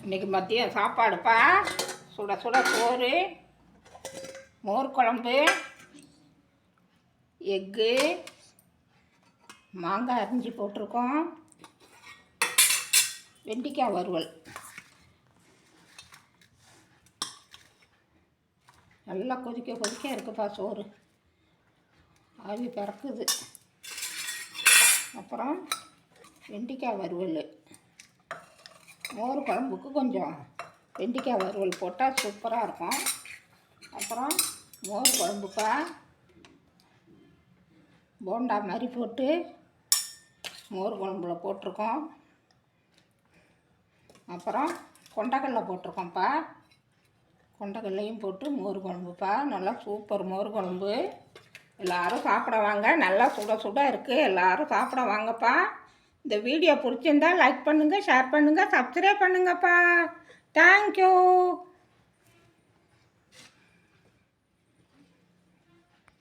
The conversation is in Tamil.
இன்றைக்கி மதியம் சாப்பாடுப்பா. சுட சுட சோறு, மோர் குழம்பு, எக்கு, மாங்காய் அரிஞ்சு போட்டிருக்கோம், வெண்டைக்காய் வறுவல். நல்லா கொதிக்க கொதிக்க இருக்குப்பா சோறு. ஆவி பறக்குது. அப்புறம் வெண்டைக்காய் வறுவல். மோர் குழம்புக்கு கொஞ்சம் வெண்டைக்காய் வறுவல் போட்டால் சூப்பராக இருக்கும். அப்புறம் மோர் குழம்புப்பா, போண்டா மாதிரி போட்டு மோர் குழம்புல போட்டிருக்கோம். அப்புறம் கொண்டக்கடலை போட்டிருக்கோம்ப்பா. கொண்டக்கடலையும் போட்டு மோர் குழம்புப்பா. நல்லா சூப்பர் மோர் குழம்பு. எல்லோரும் சாப்பிட வாங்க. நல்லா சுட சுட இருக்குது. எல்லோரும் சாப்பிட வாங்கப்பா. இந்த வீடியோ பிடிச்சிருந்தால் லைக் பண்ணுங்கள், ஷேர் பண்ணுங்கள், சப்ஸ்கிரைப் பண்ணுங்கப்பா. தேங்க்யூ.